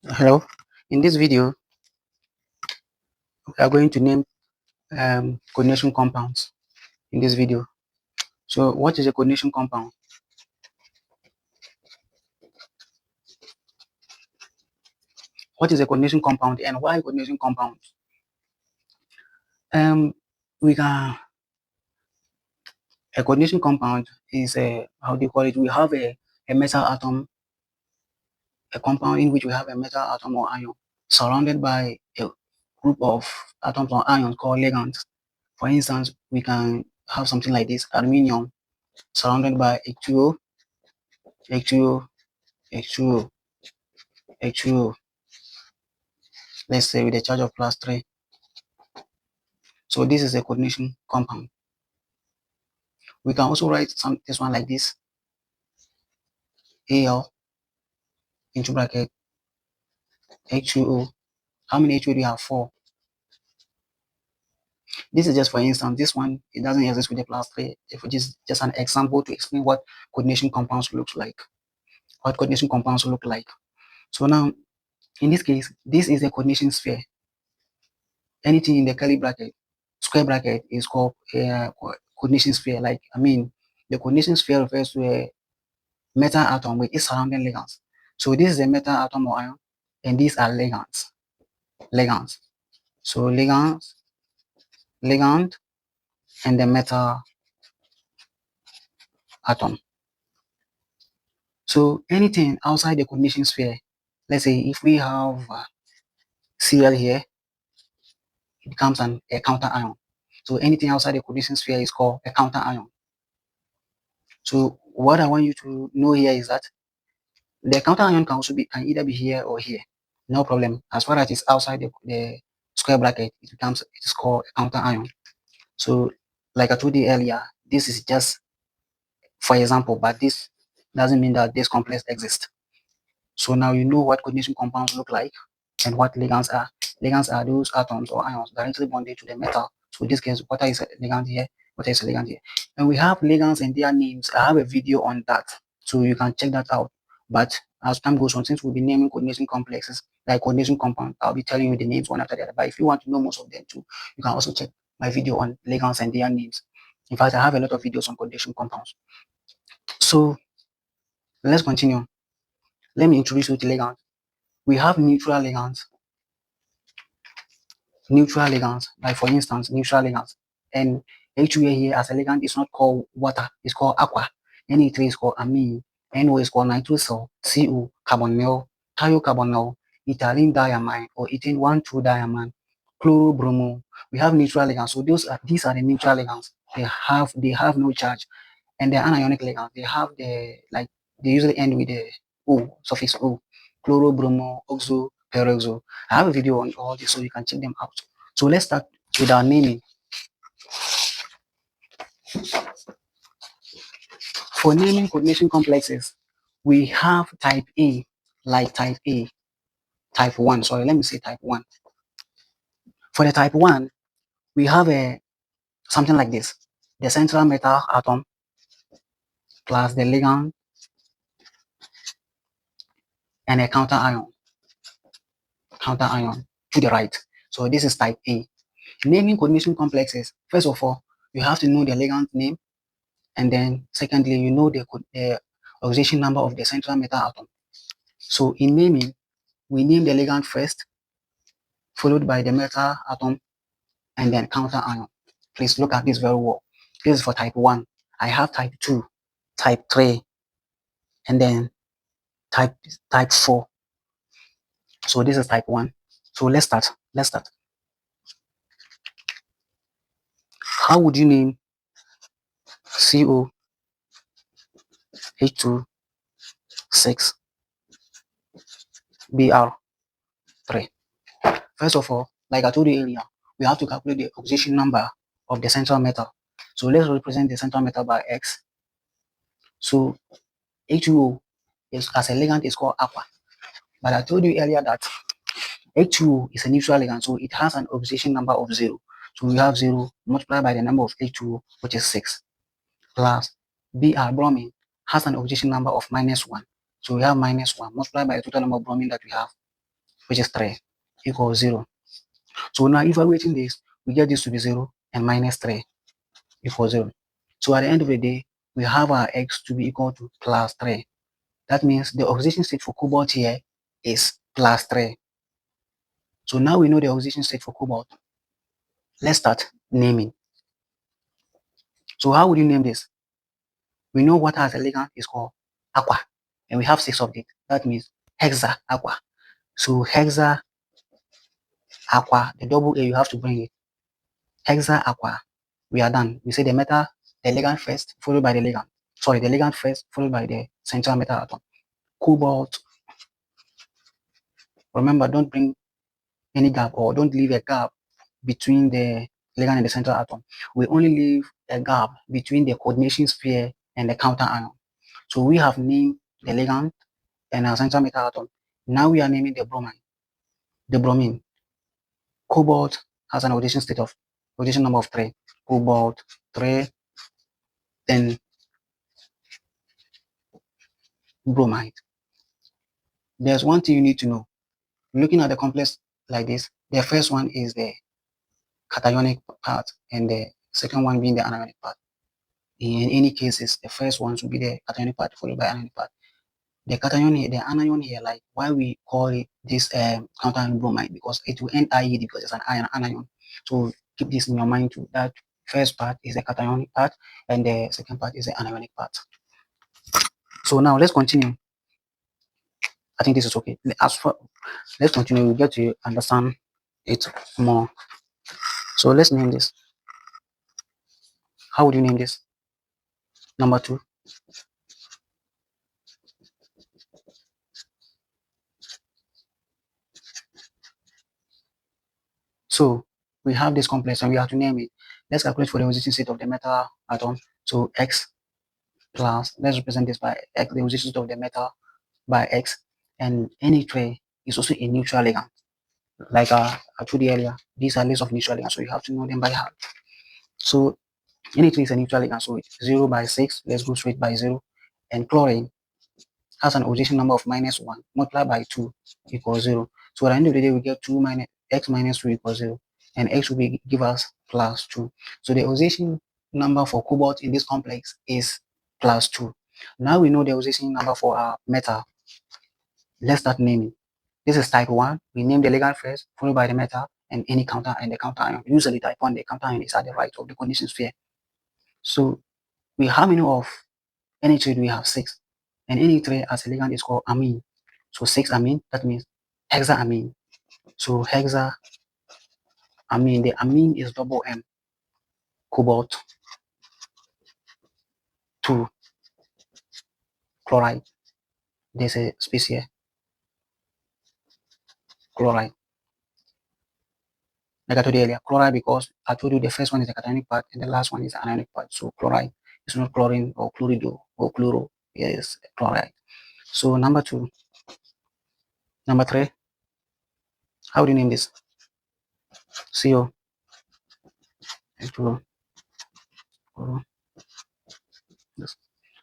Hello, in this video we are going to name coordination compounds in this video. So what is a coordination compound? What is a coordination compound and why coordination compounds? We can A coordination compound is a, how do you call it? We have a metal atom, a compound in which we have a metal atom or ion surrounded by a group of atoms or ions called ligands. For instance, we can have something like this: aluminium surrounded by H2O, H2O, H2O, H2O. Let's say with a charge of +3. So this is a coordination compound. We can also write this one like this: Al into bracket H2O. How many H2O do you have? 4. This is just for instance. This one, it doesn't exist with a +3. If it is just an example to explain what coordination compounds looks like. What coordination compounds look like. So now, in this case, this is a coordination sphere. Anything in the curly bracket, square bracket, is called a coordination sphere. The coordination sphere refers to a metal atom with its surrounding ligands. So this is a metal atom or ion, and these are ligands. Ligands. So ligand, and the metal atom. So anything outside the coordination sphere, let's say if we have Cl here, it becomes a counter ion. So anything outside the coordination sphere is called a counter ion. So what I want you to know here is that the counter ion can either be here or here. No problem. As far as it's outside the square bracket, it is called a counter ion. So like I told you earlier, this is just for example, but this doesn't mean that this complex exists. So now you know what coordination compounds look like and what ligands are. Ligands are those atoms or ions directly bonded to the metal. So in this case, what is a ligand here? What is a ligand here? And we have ligands and their names. I have a video on that, so you can check that out. But as time goes on, since we'll be naming coordination complexes, like coordination compound, I'll be telling you the names one after the other. But if you want to know most of them too, you can also check my video on ligands and their names. In fact, I have a lot of videos on coordination compounds. So let's continue. Let me introduce you to ligands. We have neutral ligands. Neutral ligands, like for instance, neutral ligands. And H2A here as a ligand is not called water, it's called aqua. Na3 is called amine. NO is called nitrosyl. CO, carbonyl, thiocarbonyl, ethylene diamine or ethane 1,2-diamine, chlorobromo. We have neutral ligands. So these are the neutral ligands. They have no charge. And the anionic ligands, they usually end with the O, suffix O. Chlorobromo, oxo, peroxo. I have a video on all this so you can check them out. So let's start with our naming. For naming coordination complexes, we have type A, like type A, type 1. Sorry, let me say type 1. For the type 1, we have something like this: the central metal atom plus the ligand and a counter ion to the right. So this is type A. Naming coordination complexes, first of all, you have to know the ligand name, and then secondly, you know the oxidation number of the central metal atom. So in naming, we name the ligand first, followed by the metal atom, and then counter ion. Please look at this very well. This is for type 1. I have type 2, type 3, and then type 4. So this is type 1. So let's start. How would you name CO H2 6 Br3? First of all, like I told you earlier, we have to calculate the oxidation number of the central metal. So let's represent the central metal by X. So H2O as a ligand is called aqua. But I told you earlier that H2O is a neutral ligand, so it has an oxidation number of 0. So we have 0 multiplied by the number of H2O, which is 6, plus Br, bromine, has an oxidation number of -1. So we have -1 multiplied by the total number of bromine that we have, which is 3 equals 0. So now evaluating this, we get this to be 0 and minus 3 equals 0. So at the end of the day, we have our x to be equal to plus 3. That means the oxidation state for cobalt here is plus 3. So now we know the oxidation state for cobalt. Let's start naming. So how would you name this? We know what has a ligand is called aqua, and we have 6 of it. That means hexa aqua. So hexa aqua, the double A, you have to bring it. Hexa aqua. We are done. We say the metal, the ligand first, followed by the ligand. Sorry, the ligand first, followed by the central metal atom. Cobalt. Remember, don't bring any gap or don't leave a gap between the ligand and the central atom. We only leave a gap between the coordination sphere and the counter ion. So we have named the ligand and our central metal atom. Now we are naming the bromine. The bromine. Cobalt has an oxidation number of 3. Cobalt 3, then bromide. There's one thing you need to know. Looking at the complex like this, the first one is the cationic part and the second one being the anionic part. In any cases, the first one should be the cationic part followed by anionic part. The cation here, the anion here, like why we call it this counter bromide, because it will end IED because it's an anion. So keep this in your mind too. That first part is the cationic part and the second part is the anionic part. So now let's continue. I think this is okay. Let's continue. We get to understand it more. So let's name this. How would you name this? Number 2. So we have this complex and we have to name it. Let's calculate for the oxidation state of the metal atom. So X plus, let's represent this by X, the oxidation state of the metal by X, and Na3 is also a neutral ligand. Like I told you earlier, these are lists of neutral ligands, so you have to know them by heart. So Na3 is a neutral ligand, so it's 0 by 6, let's go straight by 0, and chlorine has an oxidation number of -1 multiplied by 2 equals 0. So at the end of the day, we get 2 minus x minus 2 equals 0, and x will give us plus 2. So the oxidation number for cobalt in this complex is plus 2. Now we know the oxidation number for our metal. Let's start naming. This is type 1. We name the ligand first, followed by the metal and any counter and the counter ion. Usually type 1, the counter ion is at the right of the condition sphere. So we have many of Na3 do we have 6, and Na3 as a ligand is called amine. So 6 amine, that means hexaamine. So hexaamine, the amine is double M, cobalt 2 chloride. There's a space here, chloride. Like I told you earlier, chloride, because I told you the first one is the cationic part and the last one is the anionic part. So chloride is not chlorine or chlorido or chloro, yes, chloride. So number 2, number 3, how do you name this? CO, H2O, this.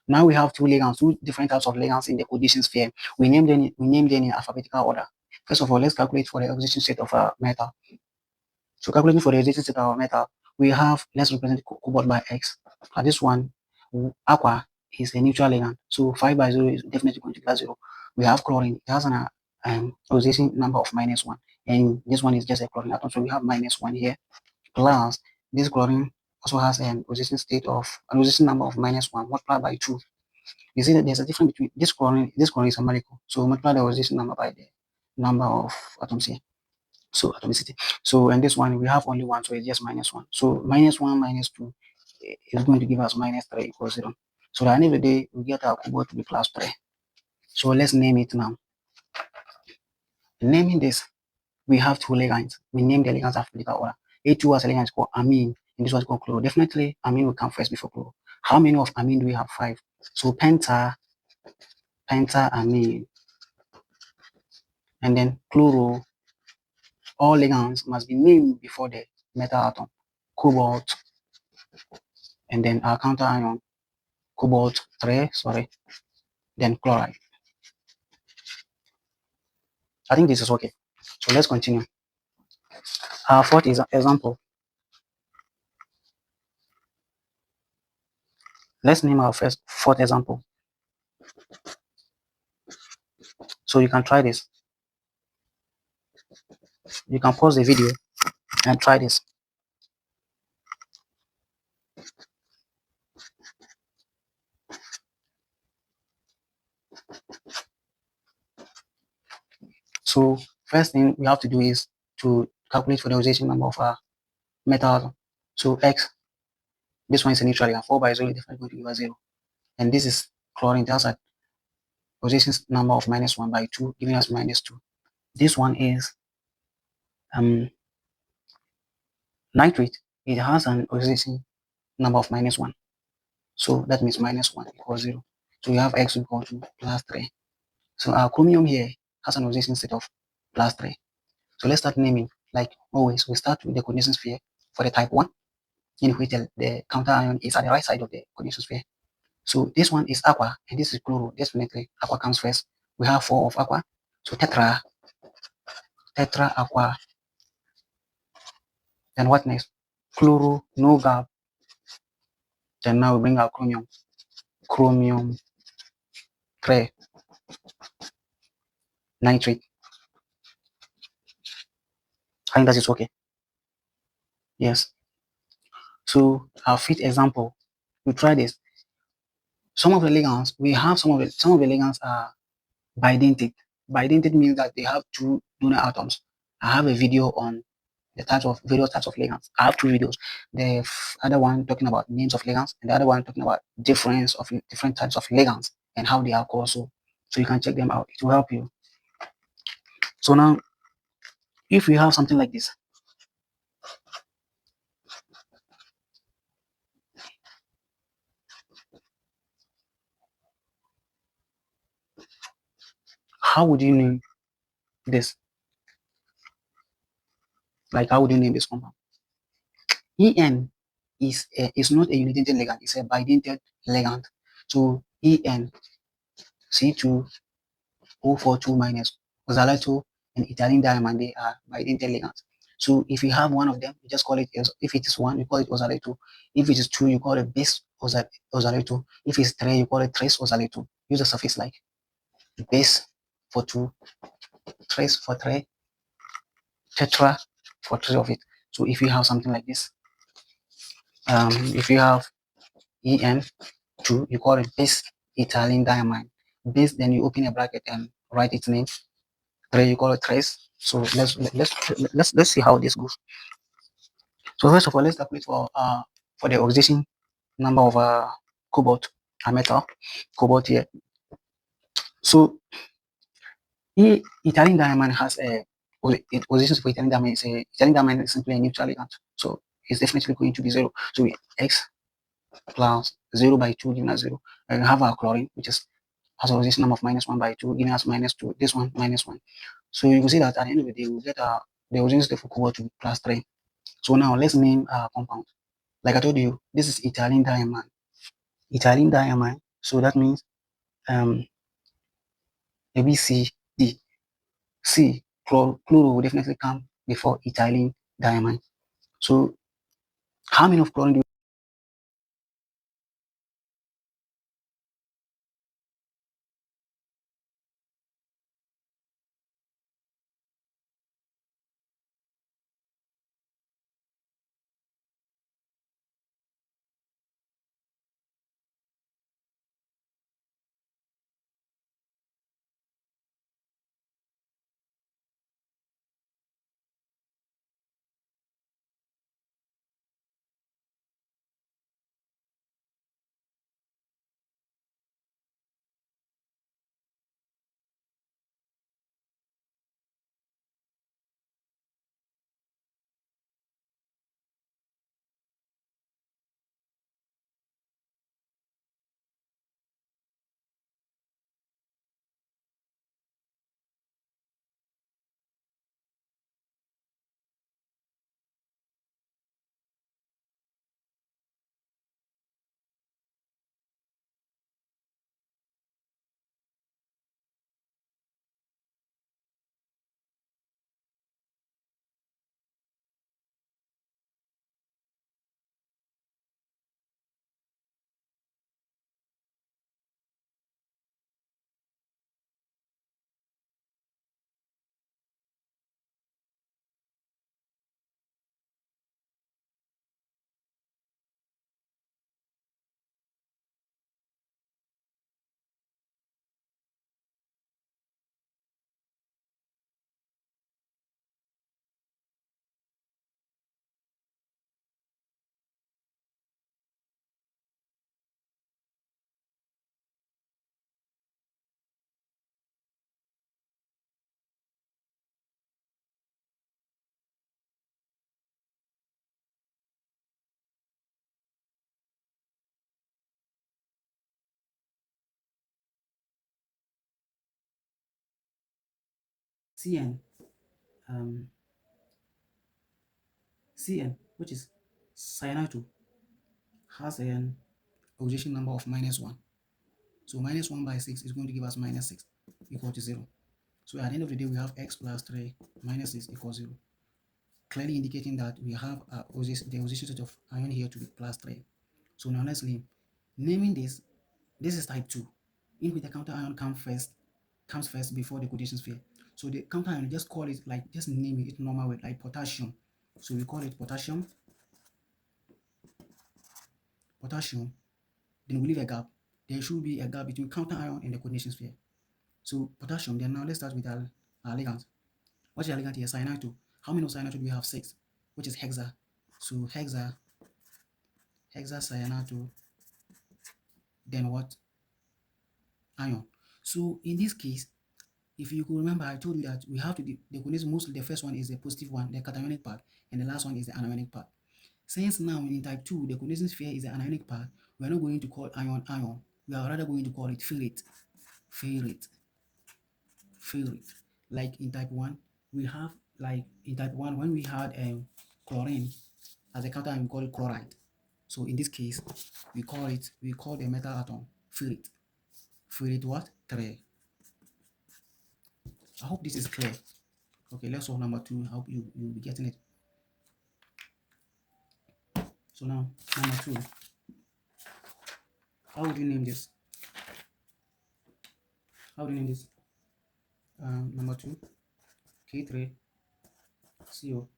Now we have 2 ligands, 2 different types of ligands in the coordination sphere. We name them in alphabetical order. First of all, let's calculate for the oxidation state of a metal. So calculating for the oxidation state of a metal, we have, let's represent cobalt by X. This one, aqua, is a neutral ligand. So 5 by 0 is definitely going to be 0. We have chlorine, it has an oxidation number of -1. And this one is just a chlorine atom. So we have -1 here. Plus, this chlorine also has an oxidation number of -1 multiplied by 2. You see that there's a difference between this chlorine is a molecule. So multiply the oxidation number by the number of atoms here. So atomicity. So and this one we have only 1, so it's just -1. So -1 minus 2 is going to give us -3 equals 0. So at the end of the day, we get our cobalt to be plus 3. So let's name it now. Naming this, we have 2 ligands. We name the ligands alphabetical order. A2 as a ligand is called amine, and this one is called chloro. Definitely amine will come first before chloro. How many of amine do we have? 5. So pentamine, and then chloro. All ligands must be named before the metal atom. Cobalt, and then our counter ion, cobalt 3, then chloride. I think this is okay. So let's continue. Our fourth example. Let's name our fourth example. So you can try this. You can pause the video and try this. So first thing we have to do is to calculate for the oxidation number of our metal. So X, this one is a neutral ligand, 4 by 0 is definitely going to give us 0. And this is chlorine, tells us oxidation number of -1 by 2, giving us -2. This one is nitrate. It has an oxidation number of -1. So that means -1 equals 0. So we have X equal to +3. So our chromium here has an oxidation state of +3. So let's start naming. Like always, we start with the coordination sphere for the type 1, in which the counter ion is at the right side of the coordination sphere. So this one is aqua, and this is chloro. Definitely, aqua comes first. We have 4 of aqua. So tetra aqua. Then what next? Chloro, no gap. Then now we bring our chromium 3, nitrate. I think that is okay. Yes. So our fifth example, we try this. Some of the ligands, we have some of the ligands are bidentate. Bidentate means that they have 2 donor atoms. I have a video on the various types of ligands. I have 2 videos. The other one talking about names of ligands, and the other one talking about different types of ligands and how they are called. So you can check them out. It will help you. So now, if we have something like this, how would you name this? Like, how would you name this compound? En is not a unidentate ligand, it's a bidentate ligand. So En C2O42 minus oxalato and ethylene diamine, they are bidentate ligands. So if you have one of them, you just call it, if it is 1, you call it oxalato. If it is 2, you call it base oxalato. If it's 3, you call it trace oxalato. Use a suffix like base for 2, trace for 3, tetra for 3 of it. So if you have something like this, if you have En2, you call it base ethylene diamine. Base, then you open a bracket and write its name. 3, you call it trace. So let's see how this goes. So first of all, let's calculate for the oxidation number of cobalt, a metal, cobalt here. So ethylene diamine has a oxidation for ethylene diamine is ethylene diamine is simply a neutral ligand. So it's definitely going to be 0. So we X plus 0 by 2 giving us 0. And we have our chlorine, which has oxidation number of -1 by 2, giving us -2. This one -1. So you will see that at the end of the day, we'll get the oxidation state for cobalt to be +3. So now let's name our compound. Like I told you, this is ethylene diamine. Ethylene diamine. So that means maybe C, D. C, chloro will definitely come before ethylene diamine. So how many of chlorine do Cn, um, Cn, which is cyanide, has an oxidation number of -1. So -1 by 6 is going to give us -6 equal to 0. So at the end of the day, we have x plus 3 minus 6 equals 0, clearly indicating that we have the oxidation state of ion here to be +3. So now let's naming this is type 2, in which the counter ion comes first before the coordination sphere. So the counter ion, just call it, like, just name it normal word, like potassium. So we call it potassium, then we leave a gap. There should be a gap between counter ion and the coordination sphere. So potassium, then now let's start with our ligand. What's your ligand here? Cyanide. How many of cyanide do we have? 6, which is hexa. So hexacyanide, then what? Ion. So in this case, if you could remember, I told you that we have to the coordination, mostly the first one is the positive one, the cationic part, and the last one is the anionic part. Since now in type 2, the coordination sphere is the anionic part, we are not going to call ion. We are rather going to call it ferrate. Like in type 1, we have, like in type 1, when we had chlorine as a counter, we call it chloride. So in this case, we call the metal atom ferrate. Ferrate what? 3. I hope this is clear. Okay, let's solve number 2. I hope you'll be getting it. So now, number 2. How would you name this? Number 2, K3 CO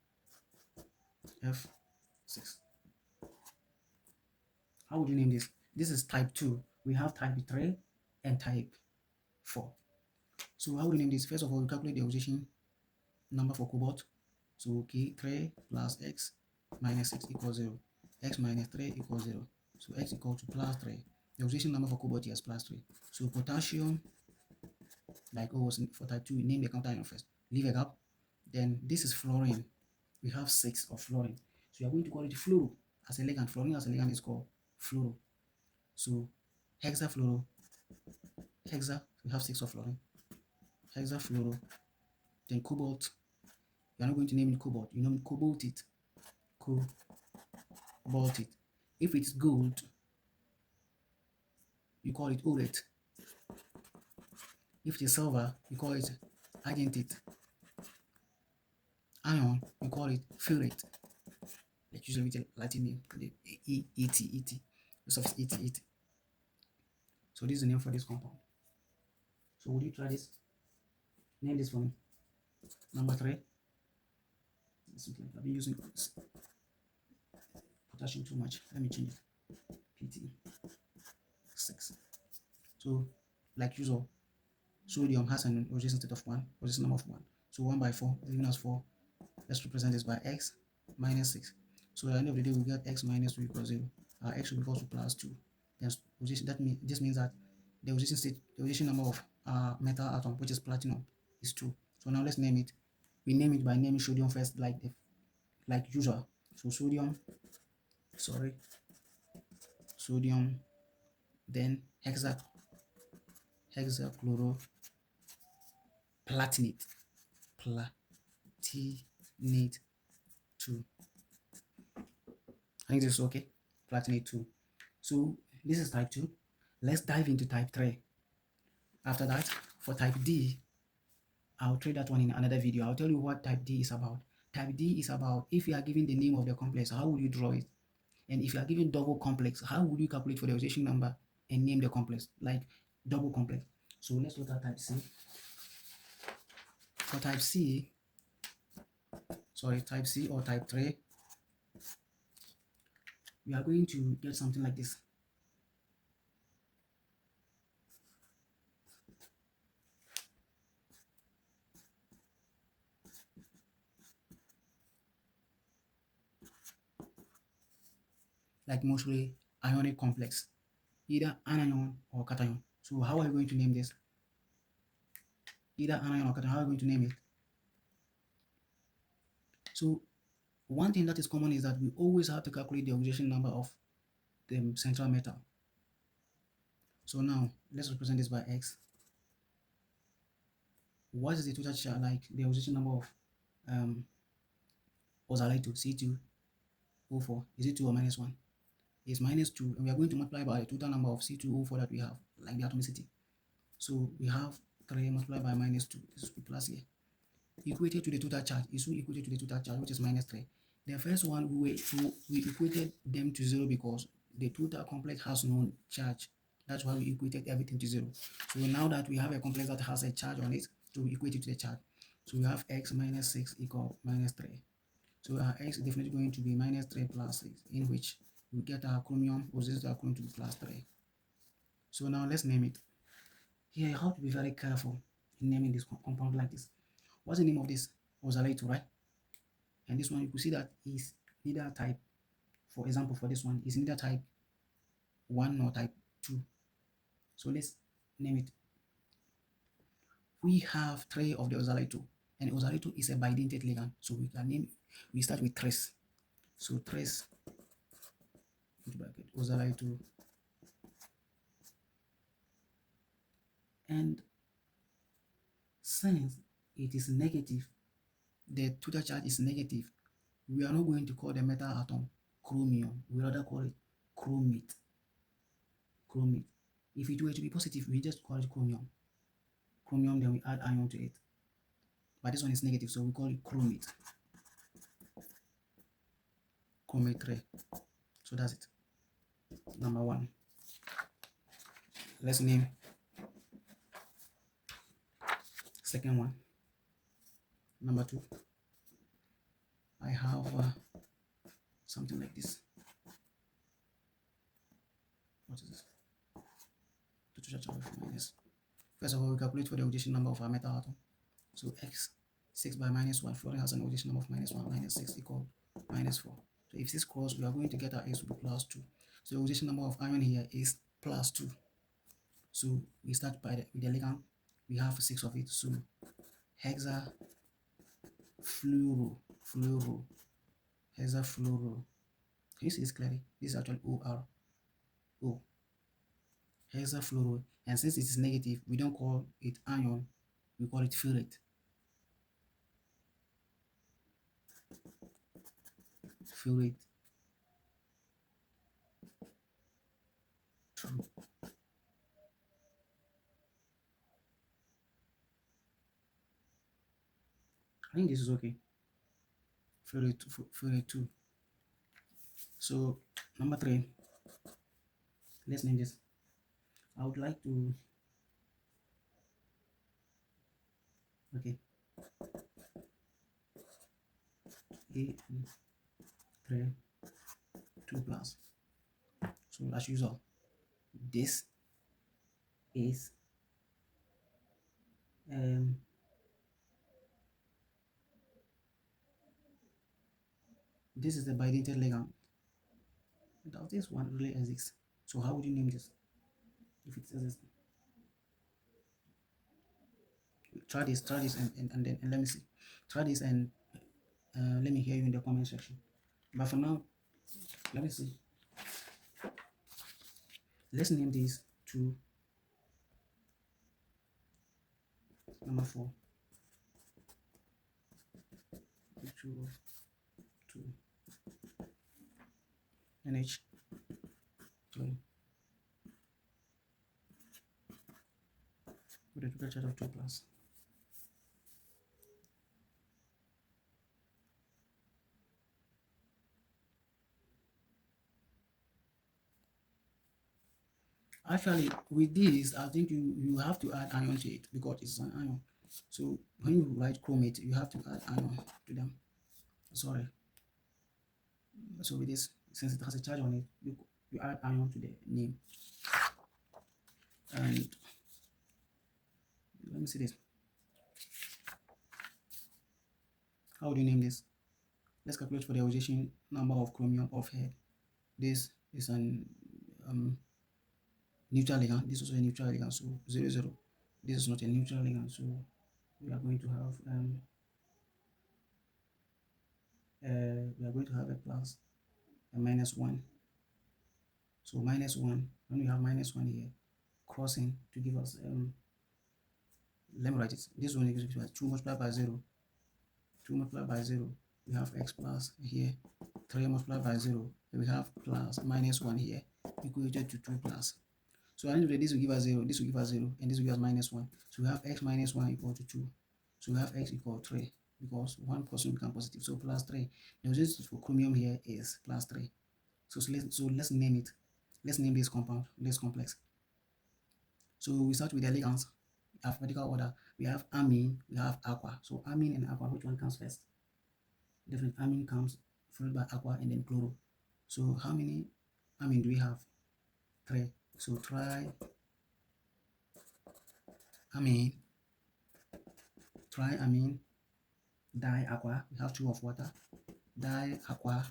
F6. How would you name this? This is type 2. We have type 3 and type 4. So how would you name this? First of all, we calculate the oxidation number for cobalt. So K3 plus X minus 6 equals 0. X minus 3 equals 0. So X equals to +3. The oxidation number for cobalt is +3. So potassium, like always for type 2, name the counter ion first. Leave a gap. Then this is fluorine. We have 6 of fluorine. So you are going to call it fluoro as a ligand. Fluorine as a ligand is called fluoro. So hexafluoro, we have 6 of fluorine. Hexafluoro. Then cobalt. You are not going to name it cobalt. You name it cobaltate. Cobaltate. If it's gold, you call it orate. If it's silver, you call it argentate. Iron, you call it ferrate. Like usually with a Latin name, the ET. This of ET. So this is the name for this compound. So would you try this? Name this for me. Number 3. I've been using potassium too much. Let me change it. PT6. So like usual, sodium has an oxidation state of 1, oxidation number of 1. So 1 by 4 is giving us 4. Let's represent this by x minus 6. So at the end of the day, we get x minus 2 equals 0. Our x will be equal to +2. Then this means that the oxidation number of metal atom, which is platinum, is 2. So now let's name it. We name it by naming sodium first, like usual. So sodium, then hexachloroplatinate. Platinate 2. I think this is okay. Platinate 2. So this is type 2. Let's dive into type 3. After that, for type D, I'll trade that one in another video. I'll tell you what type D is about. Type D is about, if you are given the name of the complex, how would you draw it? And if you are given double complex, how would you calculate for the oxidation number and name the complex, like double complex? So let's look at type C. For type C or type 3, we are going to get something like this. Like mostly ionic complex, either anion or cation. So how are you going to name this? Either anion or cation, how are you going to name it? So one thing that is common is that we always have to calculate the oxidation number of the central metal. So now let's represent this by x. what is the total charge, like the oxidation number of oxalate C2O4? Is it 2 or minus 1? It's minus 2, and we are going to multiply by the total number of C2O4 that we have, like the atomicity. So we have 3 multiplied by minus 2. This will be plus here. Equated to the total charge is equated to the total charge, which is minus 3. The first one, we equated them to 0 because the total complex has no charge. That's why we equated everything to 0. So now that we have a complex that has a charge on it, so we equate it to the charge. So we have x minus 6 equal minus 3. So our x is definitely going to be minus 3 plus 6, in which we get our chromium oxidation are going to be plus 3. So now let's name it. Here you have to be very careful in naming this compound like this. What's the name of this? Oxalate, right? And this one, you could see that is neither type, for example, for this one, is neither type 1 nor type 2. So let's name it. We have 3 of the oxalate, and oxalate is a bidentate ligand. So we can name, we start with trace. So trace, into bracket, oxalate, and since it is negative, the total charge is negative, we are not going to call the metal atom chromium. We rather call it chromate. Chromate. If it were to be positive, we just call it chromium. Chromium, then we add ion to it. But this one is negative, so we call it chromate. Chromate 3. So that's it. Number 1. Let's name second one. Number 2. I have something like this. What is this? Total charge of minus. First of all, we calculate for the oxidation number of our metal atom. So x 6 by minus 1, fluorine has an oxidation number of minus 1 minus 6 equal minus 4. So if this cross, we are going to get our x to be plus 2. So the oxidation number of ion here is plus 2. So we start by with the ligand. We have 6 of it. So hexafluoro. Can you see this clearly? This is actually O. Hexafluoro. And since it is negative, we don't call it ion, we call it ferrate. Ferrate 2. I think this is okay. Ferrate 2. So number 3, let's name this. I would like to, okay, A3 2 plus. So as usual, this is this is the bidentate ligand. Does this one really exist? So how would you name this if it exists? Try this and then let me see. Try this and let me hear you in the comment section. But for now, let me see. Let's name this to number 4. Picture of 2 NH 3 with a total charge of 2 plus. Actually, with this, I think you have to add ion to it because it's an ion. So when you write chromate, you have to add ion to them. Sorry. So with this, since it has a charge on it, you add ion to the name. And let me see this. How would you name this? Let's calculate for the oxidation number of chromium of head. This is an neutral ligand. This is also a neutral ligand. So 0, 0. This is not a neutral ligand. So we are going to have a plus, a minus 1. So minus 1. When we have minus 1 here, crossing to give us let me write it. This one is 2 multiplied by 0. 2 multiplied by 0. We have x plus here. 3 multiplied by 0. We have plus minus 1 here. Equated to 2 plus. So at the end of the day, this will give us 0, this will give us 0, and this will give us minus 1. So we have x minus 1 equal to 2. So we have x equal to 3 because 1 plus 1 becomes positive. So plus 3. The resistance for chromium here is plus 3. So let's name it. Let's name this compound, this complex. So we start with the ligands, alphabetical order. We have amine, we have aqua. So amine and aqua, which one comes first? Definitely amine comes followed by aqua and then chloro. So how many amine do we have? 3. So triamine, triamine, diaqua. We have 2 of water. Diaqua,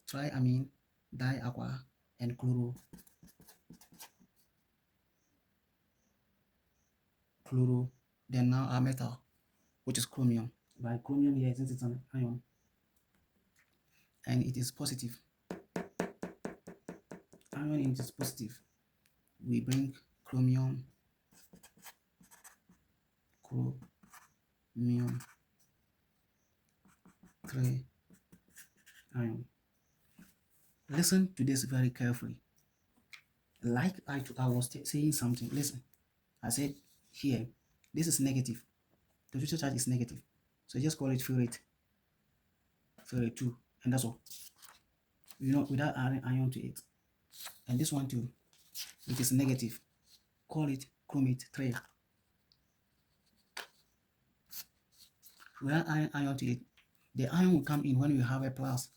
triamine, diaqua, and chloro. Then now our metal, which is chromium. By chromium here, since it's an ion, and it is positive. Ion is positive. We bring chromium 3 ion. Listen to this very carefully. Like I was saying something. Listen, I said here, this is negative. The total charge is negative. So just call it ferrate 2, and that's all. Without adding ion to it. And this one too, it is negative. Call it chromate 3. Without adding ion to it, the ion will come in when we have a plus.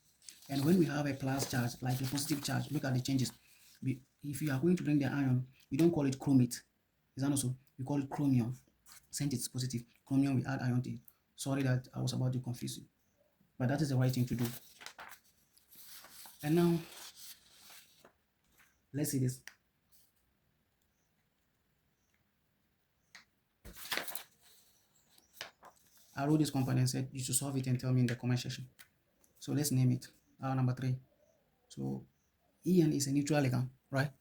And when we have a plus charge, like a positive charge, look at the changes. If you are going to bring the ion, we don't call it chromate. Is that also? We call it chromium. Since it's positive, chromium, we add ion to it. Sorry that I was about to confuse you. But that is the right thing to do. And now, let's see this. I wrote this component and said you should solve it and tell me in the comment section. So let's name it. Our number 3. So En is a neutral ligand, right?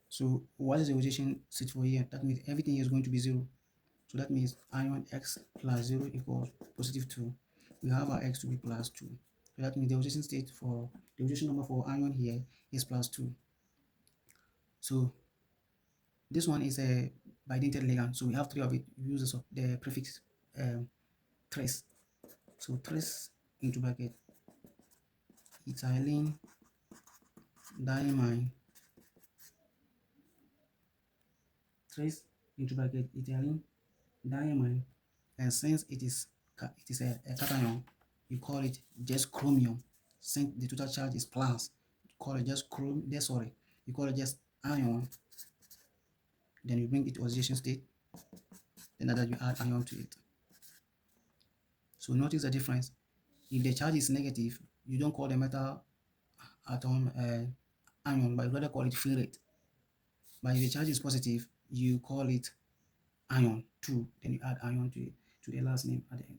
So what is the rotation state for En? That means everything is going to be 0. So that means ion x plus 0 equals positive 2. We have our x to be plus 2. So that means the rotation state for the rotation number for ion here is plus 2. So this one is a bidentate ligand. So we have 3 of it. We use the prefix trace. So trace into bracket ethylene diamine, trace into bracket ethylene diamine, and since it is a cation, you call it just chromium. Since the total charge is plus, you call it just you call it just ion. Then you bring it to oxidation state, then that you add ion to it. So notice the difference. If the charge is negative, you don't call the metal atom ion, but you rather call it ferrate. But if the charge is positive, you call it ion 2, then you add ion to it, to the last name at the end.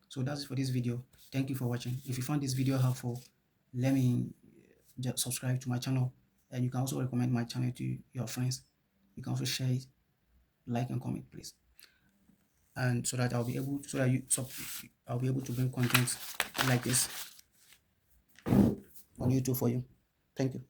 So that's it for this video. Thank you for watching. If you found this video helpful, let me just subscribe to my channel, and you can also recommend my channel to your friends. You can also share it, like and comment, please, and so that I'll be able to bring content like this on YouTube for you. Thank you.